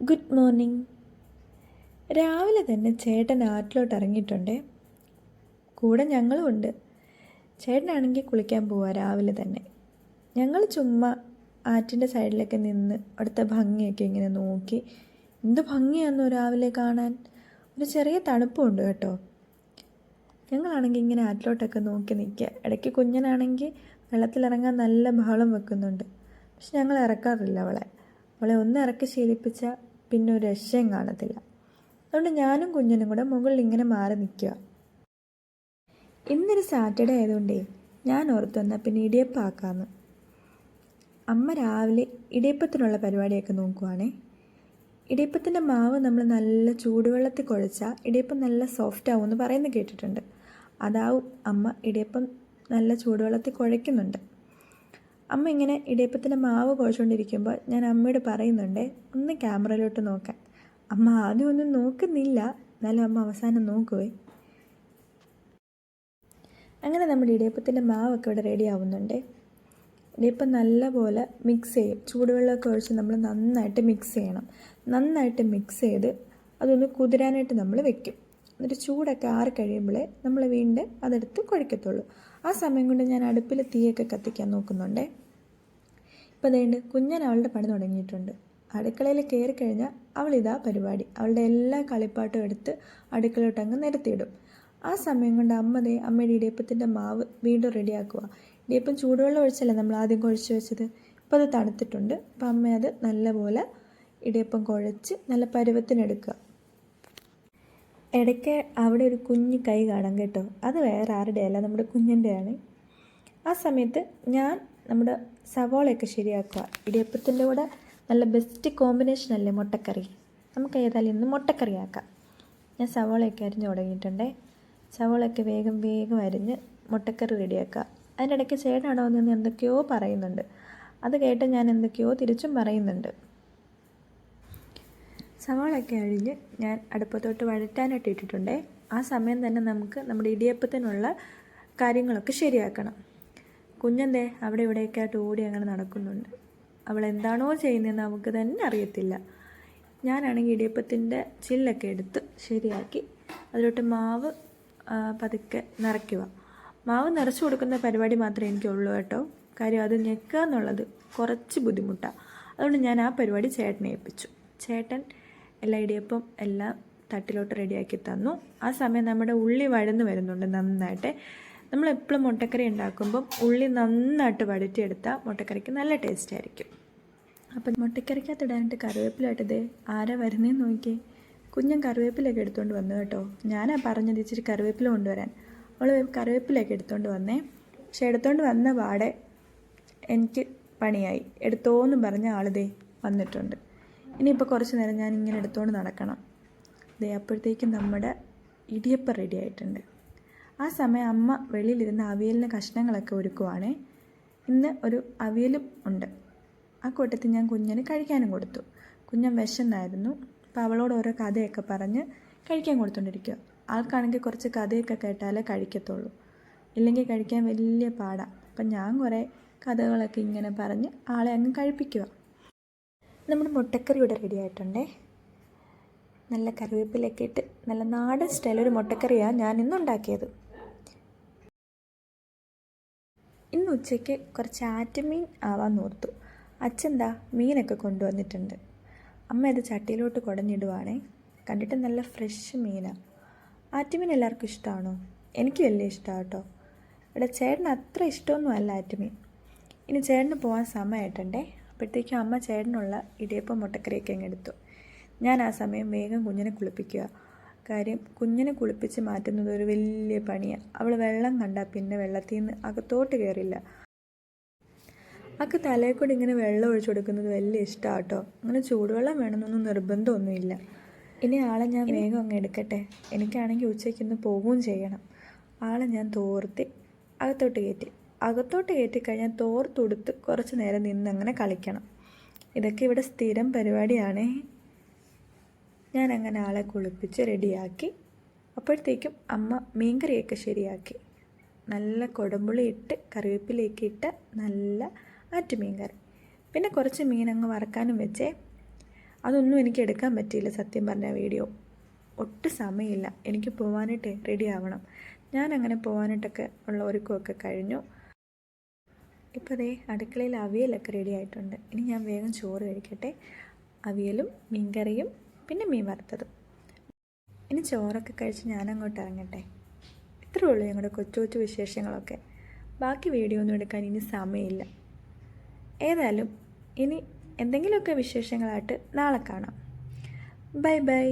Good morning. രാവിലെ തന്നെ ചേട്ടൻ ആറ്റിലോട്ട് ഇറങ്ങിയിട്ടുണ്ട്. കൂടെ ഞങ്ങളും ഉണ്ട്. ചേട്ടനാണെങ്കിൽ കുളിക്കാൻ പോവുക രാവിലെ തന്നെ. ഞങ്ങൾ ചുമ്മാ ആറ്റിൻ്റെ സൈഡിലൊക്കെ നിന്ന് അവിടുത്തെ ഭംഗിയൊക്കെ ഇങ്ങനെ നോക്കി. എന്ത് ഭംഗിയാണെന്നോ രാവിലെ കാണാൻ. ഒരു ചെറിയ തണുപ്പുണ്ട് കേട്ടോ. ഞങ്ങളാണെങ്കിൽ ഇങ്ങനെ ആറ്റിലോട്ടൊക്കെ നോക്കി നിൽക്കുക. ഇടയ്ക്ക് കുഞ്ഞനാണെങ്കിൽ വെള്ളത്തിലിറങ്ങാൻ നല്ല ബഹളം വെക്കുന്നുണ്ട്. പക്ഷെ ഞങ്ങൾ ഇറക്കാറില്ല അവളെ ഒന്ന് ഇറക്കി ശീലിപ്പിച്ചാൽ പിന്നെ ഒരു രക്ഷയും കാണത്തില്ല. അതുകൊണ്ട് ഞാനും കുഞ്ഞിനും കൂടെ മുകളിൽ ഇങ്ങനെ മാറി നിൽക്കുക. ഇന്നൊരു സാറ്റർഡേ ആയതുകൊണ്ടേ ഞാൻ ഓർത്തു വന്നാൽ പിന്നെ ഇടിയപ്പമാക്കാമെന്ന്. അമ്മ രാവിലെ ഇടിയപ്പത്തിനുള്ള പരിപാടിയൊക്കെ നോക്കുവാണേ. ഇടിയപ്പത്തിൻ്റെ മാവ് നമ്മൾ നല്ല ചൂടുവെള്ളത്തിൽ കുഴച്ചാൽ ഇടിയപ്പം നല്ല സോഫ്റ്റ് ആവുമെന്ന് പറയുന്നത് കേട്ടിട്ടുണ്ട്. അതാവും അമ്മ ഇടിയപ്പം നല്ല ചൂടുവെള്ളത്തിൽ കുഴയ്ക്കുന്നുണ്ട്. അമ്മ ഇങ്ങനെ ഇടിയപ്പത്തിൻ്റെ മാവ് കുഴച്ചുകൊണ്ടിരിക്കുമ്പോൾ ഞാൻ അമ്മയോട് പറയുന്നുണ്ട് ഒന്ന് ക്യാമറയിലോട്ട് നോക്കാൻ. അമ്മ ആദ്യം ഒന്നും നോക്കുന്നില്ല, എന്നാലും അമ്മ അവസാനം നോക്കുവേ. അങ്ങനെ നമ്മുടെ ഇടിയപ്പത്തിൻ്റെ മാവൊക്കെ ഇവിടെ റെഡി ആവുന്നുണ്ട്. ഇടിയപ്പം നല്ലപോലെ മിക്സ് ചെയ്യും. ചൂടുവെള്ളമൊക്കെ ഒഴിച്ച് നമ്മൾ നന്നായിട്ട് മിക്സ് ചെയ്യണം. നന്നായിട്ട് മിക്സ് ചെയ്ത് അതൊന്ന് കുതിരാനായിട്ട് നമ്മൾ വെക്കും. എന്നിട്ട് ചൂടൊക്കെ ആറി കഴിയുമ്പോഴേ നമ്മൾ വീണ്ടും അതെടുത്ത് കുഴക്കത്തുള്ളൂ. ആ സമയം കൊണ്ട് ഞാൻ അടുപ്പിൽ തീയൊക്കെ കത്തിക്കാൻ നോക്കുന്നുണ്ട്. ഇപ്പോൾ അതേണ്ട് കുഞ്ഞൻ അവളുടെ പണി തുടങ്ങിയിട്ടുണ്ട്. അടുക്കളയിൽ കയറി കഴിഞ്ഞാൽ അവളിതാ പരിപാടി. അവളുടെ എല്ലാ കളിപ്പാട്ടും എടുത്ത് അടുക്കളയോട്ട് അങ്ങ് നിരത്തിയിടും. ആ സമയം കൊണ്ട് അമ്മയുടെ ഇടിയപ്പത്തിൻ്റെ മാവ് വീണ്ടും റെഡിയാക്കുക. ഇടിയപ്പം ചൂടുവെള്ളം ഒഴിച്ചല്ലേ നമ്മൾ ആദ്യം കുഴച്ച് വെച്ചത്. ഇപ്പോൾ അത് തണുത്തിട്ടുണ്ട്. അപ്പം അമ്മ അത് നല്ലപോലെ ഇടിയപ്പം കുഴച്ച് നല്ല പരുവത്തിനെടുക്കുക. ഇടയ്ക്ക് അവിടെ ഒരു കുഞ്ഞ് കൈ കാണാം കേട്ടോ. അത് വേറെ ആരുടെയല്ല, നമ്മുടെ കുഞ്ഞിൻ്റെയാണ്. ആ സമയത്ത് ഞാൻ നമ്മുടെ സവോളയൊക്കെ ശരിയാക്കുക. ഇടിയപ്പത്തിൻ്റെ കൂടെ നല്ല ബെസ്റ്റ് കോമ്പിനേഷൻ അല്ലേ മുട്ടക്കറി. നമുക്ക് ഏതായാലും ഇന്ന് മുട്ടക്കറി ആക്കാം. ഞാൻ സവോളയൊക്കെ അരിഞ്ഞ് തുടങ്ങിയിട്ടുണ്ടേ. സവോളയൊക്കെ വേഗം അരിഞ്ഞ് മുട്ടക്കറി റെഡിയാക്കുക. അതിൻ്റെ ഇടയ്ക്ക് ചേട്ടനവിടെ വന്ന് എന്തൊക്കെയോ പറയുന്നുണ്ട്. അത് കേട്ട് ഞാൻ എന്തൊക്കെയോ തിരിച്ചും പറയുന്നുണ്ട്. സവാളയൊക്കെ അഴിഞ്ഞ് ഞാൻ അടുപ്പത്തോട്ട് വഴറ്റാനായിട്ട് ഇട്ടിട്ടുണ്ടേ. ആ സമയം തന്നെ നമുക്ക് നമ്മുടെ ഇടിയപ്പത്തിനുള്ള കാര്യങ്ങളൊക്കെ ശരിയാക്കണം. കുഞ്ഞെന്തേ അവിടെ ഇവിടെയൊക്കെ ആയിട്ട് ഓടി അങ്ങനെ നടക്കുന്നുണ്ട്. അവൾ എന്താണോ ചെയ്യുന്നതെന്ന് നമുക്ക് തന്നെ അറിയത്തില്ല. ഞാനാണെങ്കിൽ ഇടിയപ്പത്തിൻ്റെ ചില്ലൊക്കെ എടുത്ത് ശരിയാക്കി അതിലോട്ട് മാവ് പതുക്കെ നിറയ്ക്കുക. മാവ് നിറച്ച് കൊടുക്കുന്ന പരിപാടി മാത്രമേ എനിക്കുള്ളൂ കേട്ടോ. കാര്യം അത് ഞെക്കുക എന്നുള്ളത് കുറച്ച് ബുദ്ധിമുട്ടാണ്. അതുകൊണ്ട് ഞാൻ ആ പരിപാടി ചേട്ടനെ ഏൽപ്പിച്ചു. ചേട്ടൻ എല്ലാ ഇടിയപ്പം എല്ലാം തട്ടിലോട്ട് റെഡിയാക്കി തന്നു. ആ സമയം നമ്മുടെ ഉള്ളി വഴന്ന് വരുന്നുണ്ട് നന്നായിട്ട്. നമ്മളെപ്പോഴും മുട്ടക്കറി ഉണ്ടാക്കുമ്പം ഉള്ളി നന്നായിട്ട് വഴറ്റിയെടുത്താൽ മുട്ടക്കറിക്ക് നല്ല ടേസ്റ്റ് ആയിരിക്കും. അപ്പം മുട്ടക്കറിക്കകത്ത് ഇടാനായിട്ട് കറിവേപ്പിലായിട്ടത് ആരാ വരുന്നതെന്ന് നോക്കിയേ. കുഞ്ഞൻ കറിവേപ്പിലൊക്കെ എടുത്തുകൊണ്ട് വന്നു കേട്ടോ. ഞാനാ പറഞ്ഞത് ഇച്ചിരി കറിവേപ്പില കൊണ്ടുവരാൻ. അവൾ കറിവേപ്പിലൊക്കെ എടുത്തുകൊണ്ട് വന്നേ. പക്ഷെ എടുത്തുകൊണ്ട് വന്ന പാടെ എനിക്ക് പണിയായി. എടുത്തോന്നും പറഞ്ഞ ആളിതേ വന്നിട്ടുണ്ട്. ഇനിയിപ്പോൾ കുറച്ച് നേരം ഞാൻ ഇങ്ങനെ എടുത്തുകൊണ്ട് നടക്കണം. അപ്പോഴത്തേക്കും നമ്മുടെ ഇടിയപ്പം റെഡി ആയിട്ടുണ്ട്. ആ സമയം അമ്മ വെളിയിലിരുന്ന് അവിയലിന് കഷ്ണങ്ങളൊക്കെ ഒരുക്കുവാണേ. ഇന്ന് ഒരു അവിയലും ഉണ്ട്. ആ കൂട്ടത്തിൽ ഞാൻ കുഞ്ഞിന് കഴിക്കാനും കൊടുത്തു. കുഞ്ഞൻ വിശന്നായിരുന്നു. അപ്പോൾ അവളോട് ഓരോ കഥയൊക്കെ പറഞ്ഞ് കഴിക്കാൻ കൊടുത്തുകൊണ്ടിരിക്കുക. ആൾക്കാണെങ്കിൽ കുറച്ച് കഥയൊക്കെ കേട്ടാലേ കഴിക്കത്തുള്ളൂ, ഇല്ലെങ്കിൽ കഴിക്കാൻ വലിയ പാടാണ്. അപ്പം ഞാൻ കുറേ കഥകളൊക്കെ ഇങ്ങനെ പറഞ്ഞ് ആളെ അങ്ങ് കഴിപ്പിക്കുക. നമ്മുടെ മുട്ടക്കറി ഇവിടെ റെഡി ആയിട്ടുണ്ടേ. നല്ല കറിവേപ്പിലൊക്കെ ഇട്ട് നല്ല നാടൻ സ്റ്റൈലൊരു മുട്ടക്കറിയാണ് ഞാൻ ഇന്നുണ്ടാക്കിയത്. ഇന്ന് ഉച്ചയ്ക്ക് കുറച്ച് ആറ്റുമീൻ ആവാൻ ഓർത്തു. അച്ഛൻ മീനൊക്കെ കൊണ്ടുവന്നിട്ടുണ്ട്. അമ്മ ഇത് ചട്ടിയിലോട്ട് കുടഞ്ഞിടുവാണേ. കണ്ടിട്ട് നല്ല ഫ്രഷ് മീനാണ്. ആറ്റുമീൻ എല്ലാവർക്കും ഇഷ്ടമാണോ? എനിക്ക് വലിയ ഇഷ്ടമാണ് കേട്ടോ. ഇവിടെ ചേട്ടന് അത്ര ഇഷ്ടമൊന്നും അല്ല ആറ്റുമീൻ. ഇനി ചേട്ടന് പോകാൻ സമയമായിട്ടുണ്ടേ. അപ്പോഴത്തേക്കും അമ്മ ചേട്ടനുള്ള ഇടിയപ്പം മുട്ടക്കറിയൊക്കെ അങ്ങ് എടുത്തു. ഞാൻ ആ സമയം വേഗം കുഞ്ഞിനെ കുളിപ്പിക്കുക. കാര്യം കുഞ്ഞിനെ കുളിപ്പിച്ച് മാറ്റുന്നത് ഒരു വലിയ പണിയാണ്. അവൾ വെള്ളം കണ്ടാൽ പിന്നെ വെള്ളത്തിൽ നിന്ന് അകത്തോട്ട് കയറില്ല. അവൾക്ക് തലയിൽ കൂടി ഇങ്ങനെ വെള്ളം ഒഴിച്ചു കൊടുക്കുന്നത് വലിയ ഇഷ്ടമാണ് കേട്ടോ. അങ്ങനെ ചൂടുവെള്ളം വേണമെന്നൊന്നും നിർബന്ധമൊന്നുമില്ല. ഇനി ആളെ ഞാൻ വേഗം അങ്ങ് എടുക്കട്ടെ. എനിക്കാണെങ്കിൽ ഉച്ചയ്ക്കൊന്ന് പോവുകയും ചെയ്യണം. ആളെ ഞാൻ തോർത്തി അകത്തോട്ട് കയറ്റിക്കഴിഞ്ഞാൽ തോർത്തുടുത്ത് കുറച്ച് നേരം നിന്നങ്ങനെ കളിക്കണം. ഇതൊക്കെ ഇവിടെ സ്ഥിരം പരിപാടിയാണേ. ഞാനങ്ങനെ ആളെ കുളിപ്പിച്ച് റെഡിയാക്കി. അപ്പോഴത്തേക്കും അമ്മ മീൻകറിയൊക്കെ ശരിയാക്കി. നല്ല കുടമ്പുളി ഇട്ട് കറിവേപ്പിലേക്ക് ഇട്ട് നല്ല ആറ്റുമീൻ കറി. പിന്നെ കുറച്ച് മീൻ അങ്ങ് വറക്കാനും വെച്ചേ. അതൊന്നും എനിക്ക് എടുക്കാൻ പറ്റിയില്ല. സത്യം പറഞ്ഞ വീഡിയോ ഒട്ടും സമയമില്ല. എനിക്ക് പോകാനായിട്ട് റെഡി ആവണം. ഞാനങ്ങനെ പോകാനായിട്ടൊക്കെ ഉള്ള ഒരുക്കമൊക്കെ കഴിഞ്ഞു. ഇപ്പോൾ അതേ അടുക്കളയിൽ അവിയലൊക്കെ റെഡി ആയിട്ടുണ്ട്. ഇനി ഞാൻ വേഗം ചോറ് കഴിക്കട്ടെ. അവിയലും മീൻകറിയും പിന്നെ മീൻ വറുത്തതും. ഇനി ചോറൊക്കെ കഴിച്ച് ഞാനങ്ങോട്ട് ഇറങ്ങട്ടെ. ഇത്രയേ ഉള്ളൂ ഞങ്ങളുടെ കൊച്ചു കൊച്ചു വിശേഷങ്ങളൊക്കെ. ബാക്കി വീഡിയോ ഒന്നും എടുക്കാൻ ഇനി സമയമില്ല. ഏതായാലും ഇനി എന്തെങ്കിലുമൊക്കെ വിശേഷങ്ങളായിട്ട് നാളെ കാണാം. Bye bye.